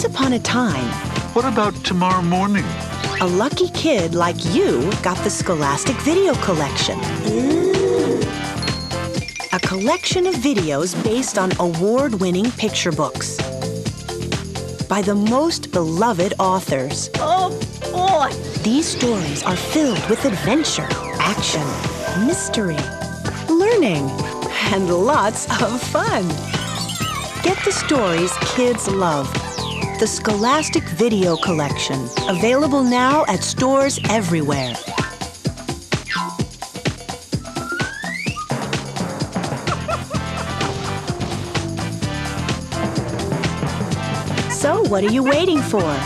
Once upon a time, What about tomorrow morning? a lucky kid like you got the Scholastic Video Collection. A collection of videos based on award-winning picture books by the most beloved authors. Oh, boy! These stories are filled with adventure, action, mystery, learning, and lots of fun. Get the stories kids love. The Scholastic Video Collection, available now at stores everywhere. So, what are you waiting for?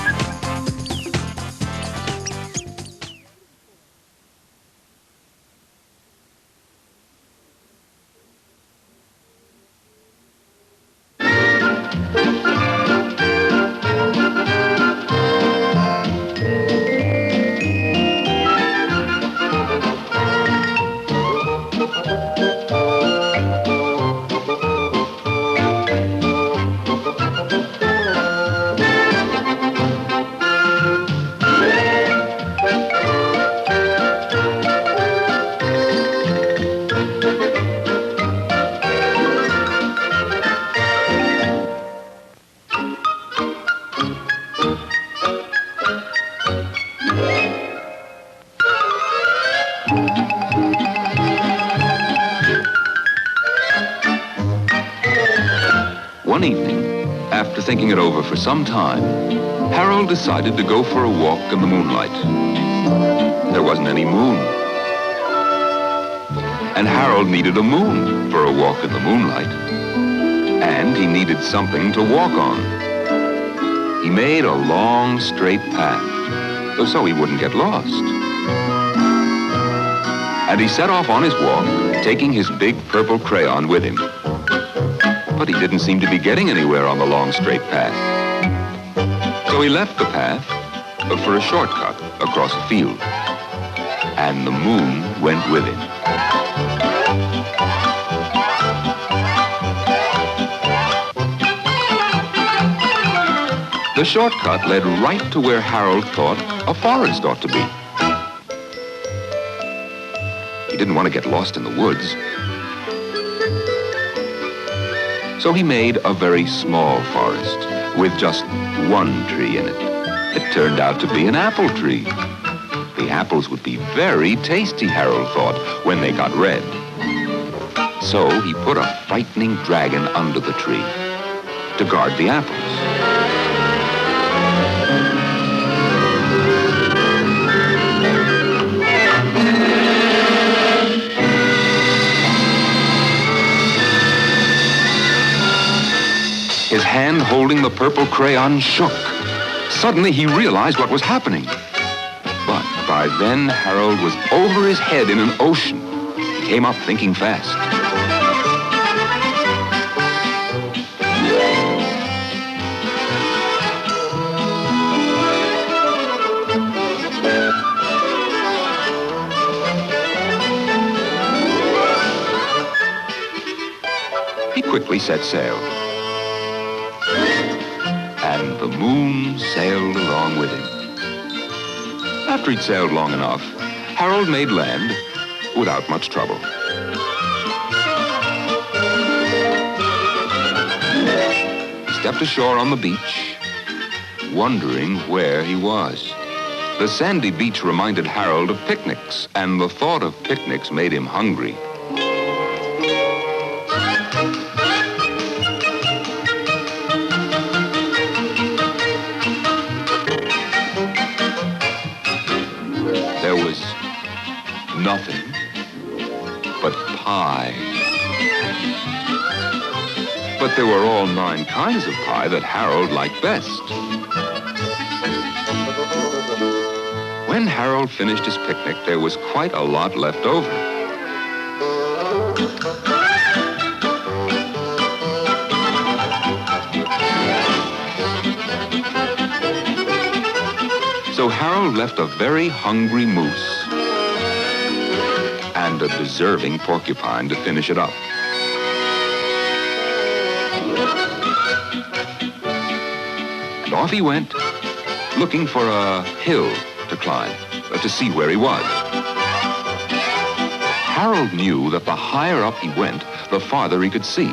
One evening, after thinking it over for some time, Harold decided to go for a walk in the moonlight. There wasn't any moon. And Harold needed a moon for a walk in the moonlight. And he needed something to walk on. He made a long, straight path, so he wouldn't get lost. And he set off on his walk, taking his big purple crayon with him. But he didn't seem to be getting anywhere on the long, straight path. So he left the path for a shortcut across a field. And the moon went with him. The shortcut led right to where Harold thought a forest ought to be. He didn't want to get lost in the woods. So he made a very small forest with just one tree in it. It turned out to be an apple tree. The apples would be very tasty, Harold thought, when they got red. So he put a frightening dragon under the tree to guard the apples. His hand holding the purple crayon shook. Suddenly he realized what was happening. But by then Harold was over his head in an ocean. He came up thinking fast. He quickly set sail. And the moon sailed along with him. After he'd sailed long enough, Harold made land without much trouble. He stepped ashore on the beach, wondering where he was. The sandy beach reminded Harold of picnics, and the thought of picnics made him hungry. There was nothing but pie. But there were all 9 kinds of pie that Harold liked best. When Harold finished his picnic, there was quite a lot left over. So Harold left a very hungry moose and a deserving porcupine to finish it up. And off he went, looking for a hill to climb, to see where he was. Harold knew that the higher up he went, the farther he could see.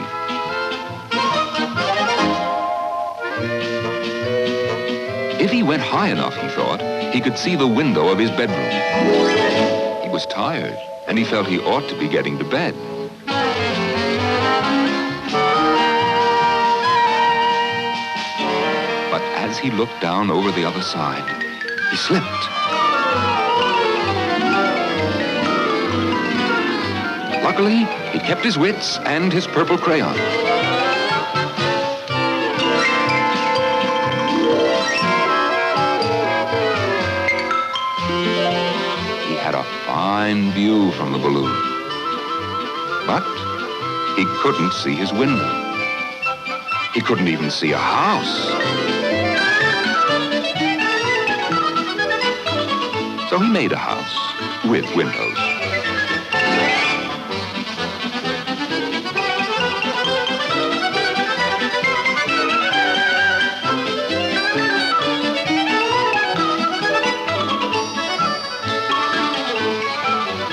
If he went high enough, he thought, he could see the window of his bedroom. He was tired, and he felt he ought to be getting to bed. But as he looked down over the other side, he slipped. Luckily, he kept his wits and his purple crayon. He had a fine view from the balloon, but he couldn't see his window. He couldn't even see a house. So he made a house with windows.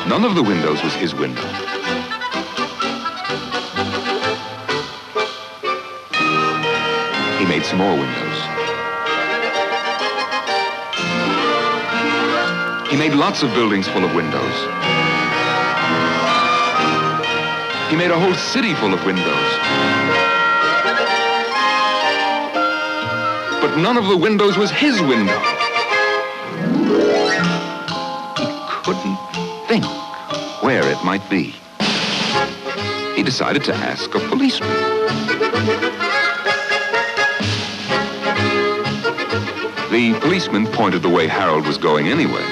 None of the windows was his window. He made some more windows. He made lots of buildings full of windows. He made a whole city full of windows. But none of the windows was his window. He couldn't think where it might be. He decided to ask a policeman. The policeman pointed the way Harold was going anyway.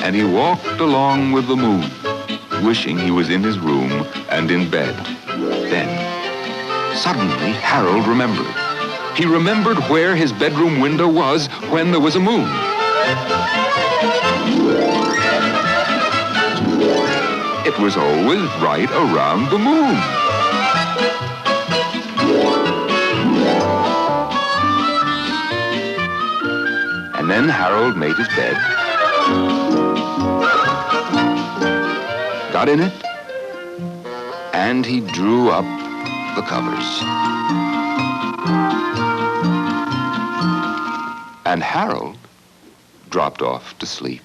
And he walked along with the moon, wishing he was in his room and in bed. Then, suddenly, Harold remembered. He remembered where his bedroom window was when there was a moon. It was always right around the moon. And then Harold made his bed, got in it, and he drew up the covers. And Harold dropped off to sleep.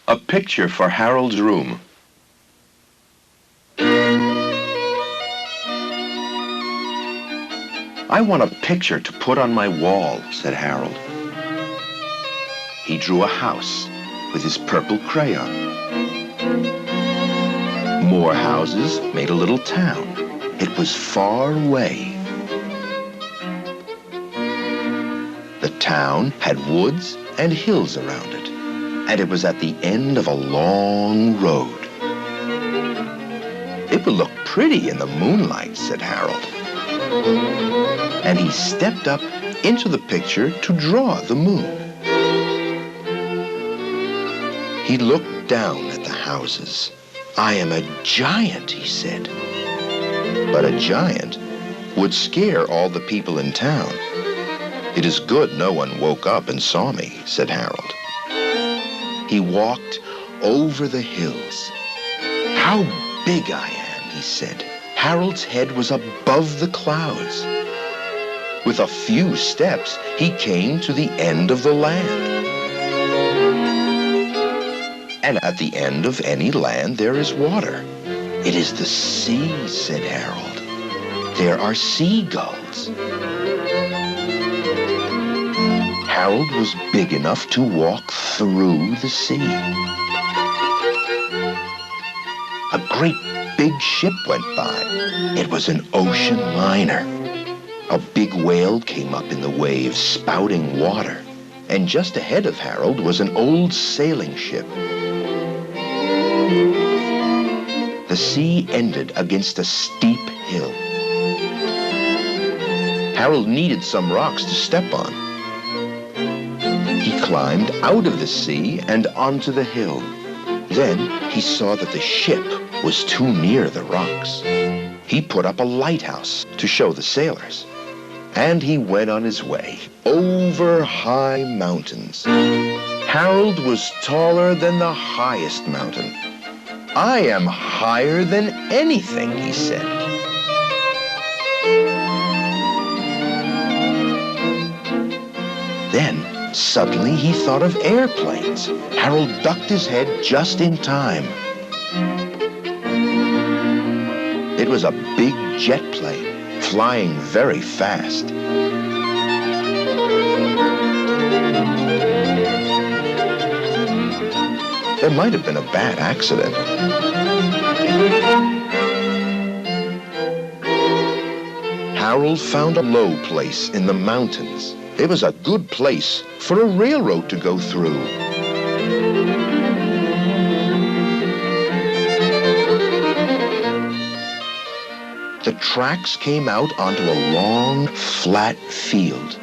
A picture for Harold's room. I want a picture to put on my wall, said Harold. He drew a house with his purple crayon. More houses made a little town. It was far away. The town had woods and hills around it, and it was at the end of a long road. It would look pretty in the moonlight, said Harold. And he stepped up into the picture to draw the moon. He looked down at the houses. I am a giant, he said. But a giant would scare all the people in town. It is good no one woke up and saw me, said Harold. He walked over the hills. How big I am, he said. Harold's head was above the clouds. With a few steps, he came to the end of the land. And at the end of any land, there is water. It is the sea, said Harold. There are seagulls. Harold was big enough to walk through the sea. A great big ship went by. It was an ocean liner. A big whale came up in the waves, spouting water. And just ahead of Harold was an old sailing ship. The sea ended against a steep hill. Harold needed some rocks to step on. He climbed out of the sea and onto the hill. Then he saw that the ship was too near the rocks. He put up a lighthouse to show the sailors. And he went on his way over high mountains. Harold was taller than the highest mountain. "I am higher than anything," he said. Then, suddenly, he thought of airplanes. Harold ducked his head just in time. It was a big jet plane, flying very fast. There might have been a bad accident. Harold found a low place in the mountains. It was a good place for a railroad to go through. The tracks came out onto a long, flat field.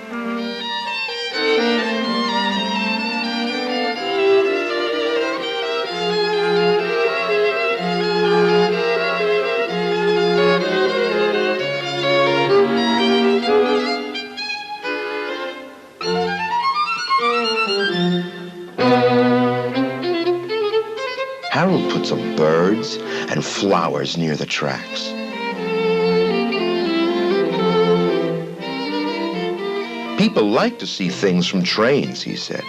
Harold put some birds and flowers near the tracks. People like to see things from trains, he said.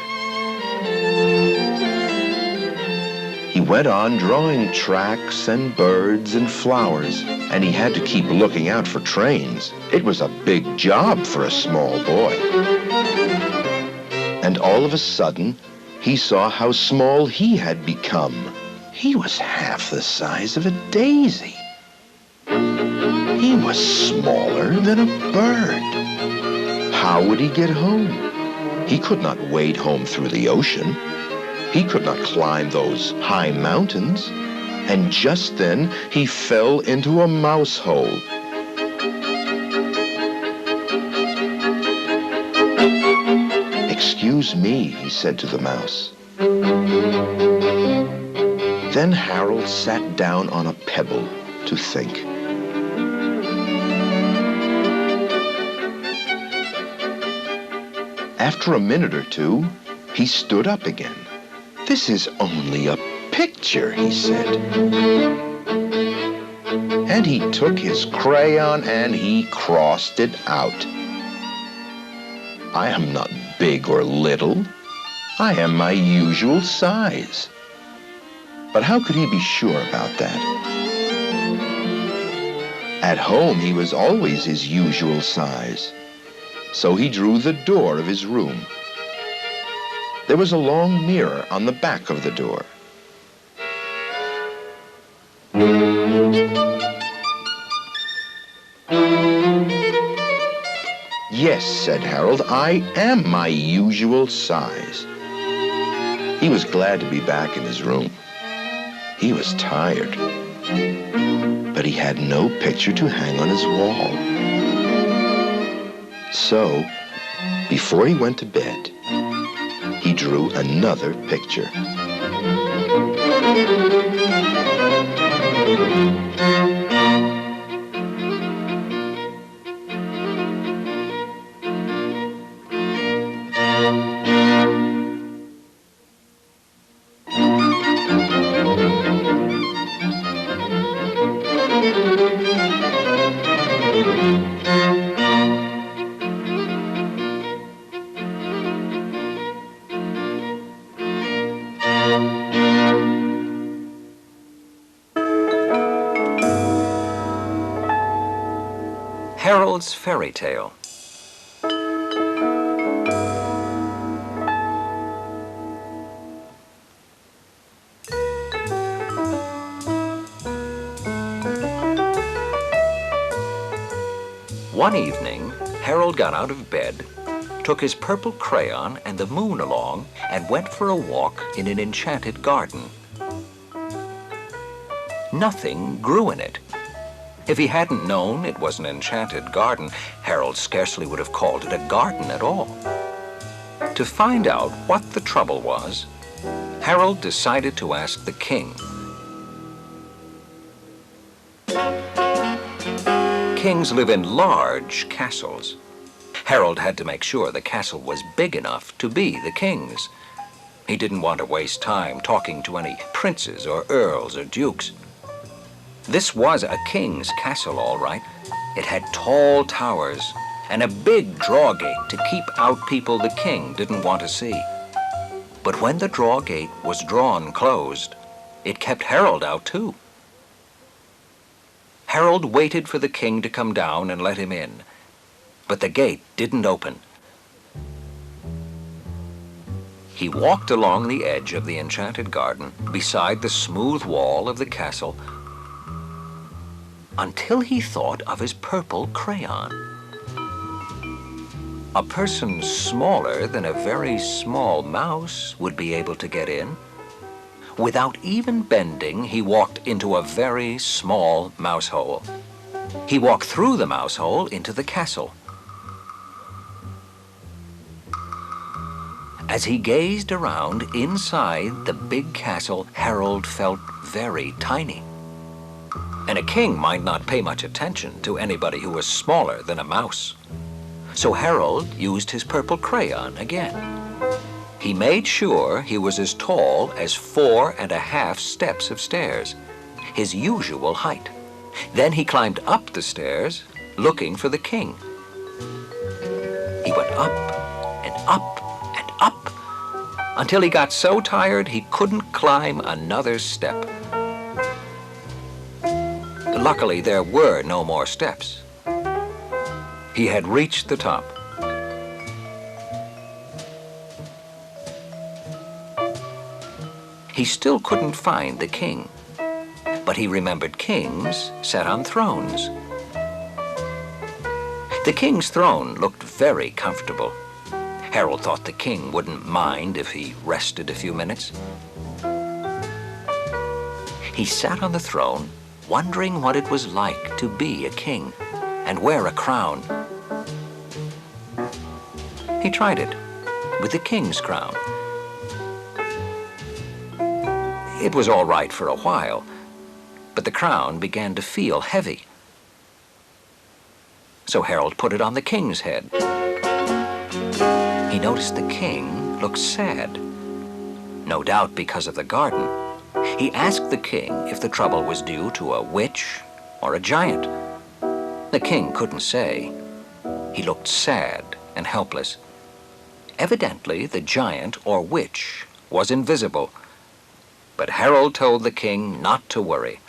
He went on drawing tracks and birds and flowers, and he had to keep looking out for trains. It was a big job for a small boy. And all of a sudden, he saw how small he had become. He was half the size of a daisy. He was smaller than a bird. How would he get home? He could not wade home through the ocean. He could not climb those high mountains. And just then, he fell into a mouse hole. "Excuse me," he said to the mouse. Then Harold sat down on a pebble to think. After a minute or two, he stood up again. "This is only a picture," he said. And he took his crayon and he crossed it out. "I am not big or little. I am my usual size." But how could he be sure about that? At home, he was always his usual size. So he drew the door of his room. There was a long mirror on the back of the door. "Yes," said Harold, "I am my usual size." He was glad to be back in his room. He was tired, but he had no picture to hang on his wall. So, before he went to bed, he drew another picture. Harold's Fairy Tale. One evening, Harold got out of bed, took his purple crayon and the moon along, and went for a walk in an enchanted garden. Nothing grew in it. If he hadn't known it was an enchanted garden, Harold scarcely would have called it a garden at all. To find out what the trouble was, Harold decided to ask the king. Kings live in large castles. Harold had to make sure the castle was big enough to be the king's. He didn't want to waste time talking to any princes or earls or dukes. This was a king's castle, all right. It had tall towers and a big drawgate to keep out people the king didn't want to see. But when the drawgate was drawn closed, it kept Harold out too. Harold waited for the king to come down and let him in, but the gate didn't open. He walked along the edge of the enchanted garden beside the smooth wall of the castle until he thought of his purple crayon. A person smaller than a very small mouse would be able to get in. Without even bending, he walked into a very small mouse hole. He walked through the mouse hole into the castle. As he gazed around inside the big castle, Harold felt very tiny. And a king might not pay much attention to anybody who was smaller than a mouse. So Harold used his purple crayon again. He made sure he was as tall as 4.5 steps of stairs, his usual height. Then he climbed up the stairs, looking for the king. He went up and up and up until he got so tired he couldn't climb another step. Luckily, there were no more steps. He had reached the top. He still couldn't find the king, but he remembered kings sat on thrones. The king's throne looked very comfortable. Harold thought the king wouldn't mind if he rested a few minutes. He sat on the throne, wondering what it was like to be a king and wear a crown. He tried it with the king's crown. It was all right for a while, but the crown began to feel heavy. So Harold put it on the king's head. He noticed the king looked sad, no doubt because of the garden. He asked the king if the trouble was due to a witch or a giant. The king couldn't say. He looked sad and helpless. Evidently, the giant or witch was invisible. But Harold told the king not to worry.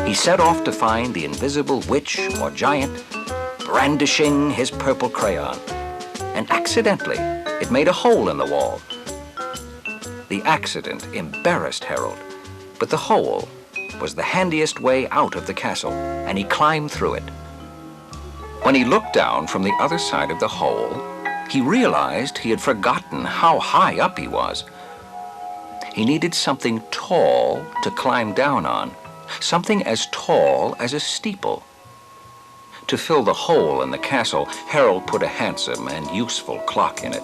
He set off to find the invisible witch or giant, brandishing his purple crayon. And accidentally, it made a hole in the wall. The accident embarrassed Harold, but the hole was the handiest way out of the castle, and he climbed through it. When he looked down from the other side of the hole, he realized he had forgotten how high up he was. He needed something tall to climb down on, something as tall as a steeple. To fill the hole in the castle, Harold put a handsome and useful clock in it.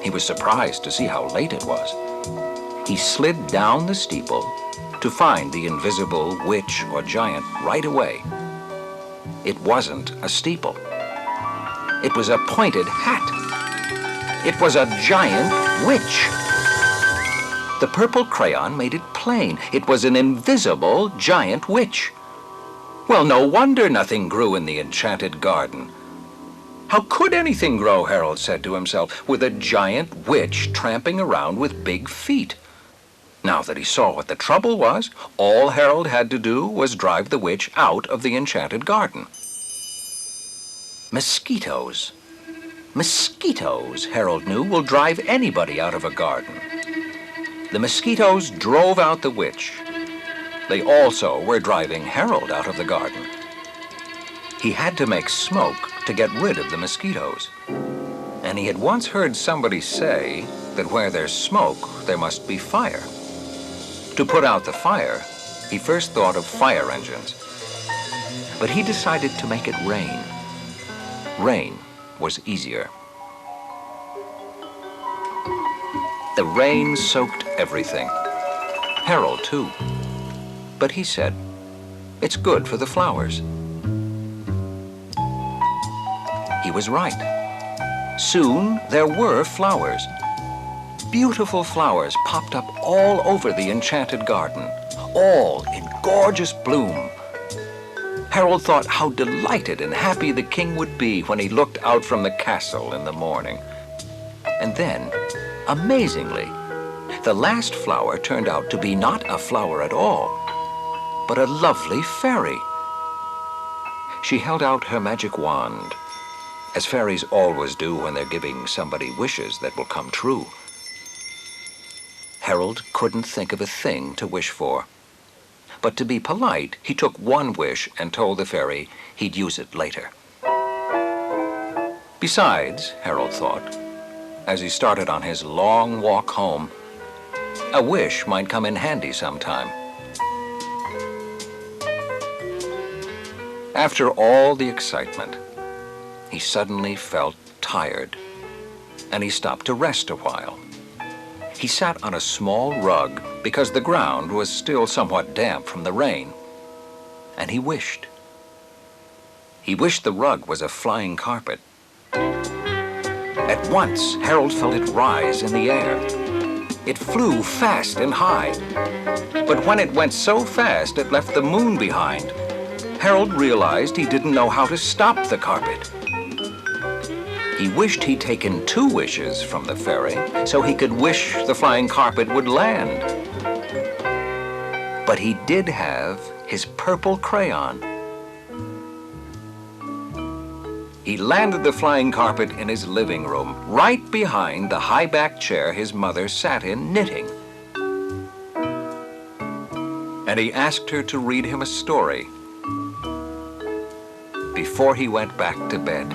He was surprised to see how late it was. He slid down the steeple to find the invisible witch or giant right away. It wasn't a steeple. It was a pointed hat. It was a giant witch. The purple crayon made it plain. It was an invisible giant witch. Well, no wonder nothing grew in the enchanted garden. How could anything grow, Harold said to himself, with a giant witch tramping around with big feet? Now that he saw what the trouble was, all Harold had to do was drive the witch out of the enchanted garden. Mosquitoes. Mosquitoes, Harold knew, will drive anybody out of a garden. The mosquitoes drove out the witch. They also were driving Harold out of the garden. He had to make smoke to get rid of the mosquitoes. And he had once heard somebody say that where there's smoke, there must be fire. To put out the fire, he first thought of fire engines. but he decided to make it rain. Rain was easier. The rain soaked everything. Harold, too. But he said, "It's good for the flowers." He was right. Soon there were flowers. Beautiful flowers popped up all over the enchanted garden, all in gorgeous bloom. Harold thought how delighted and happy the king would be when he looked out from the castle in the morning. And then, amazingly, the last flower turned out to be not a flower at all, but a lovely fairy. She held out her magic wand, as fairies always do when they're giving somebody wishes that will come true. Harold couldn't think of a thing to wish for. But to be polite, he took one wish and told the fairy he'd use it later. Besides, Harold thought, as he started on his long walk home, a wish might come in handy sometime. After all the excitement, he suddenly felt tired, and he stopped to rest a while. He sat on a small rug because the ground was still somewhat damp from the rain, and he wished. He wished the rug was a flying carpet. At once, Harold felt it rise in the air. It flew fast and high, but when it went so fast it left the moon behind, Harold realized he didn't know how to stop the carpet. He wished he'd taken 2 wishes from the fairy so he could wish the flying carpet would land. But he did have his purple crayon. He landed the flying carpet in his living room, right behind the high-backed chair his mother sat in knitting. And he asked her to read him a story before he went back to bed.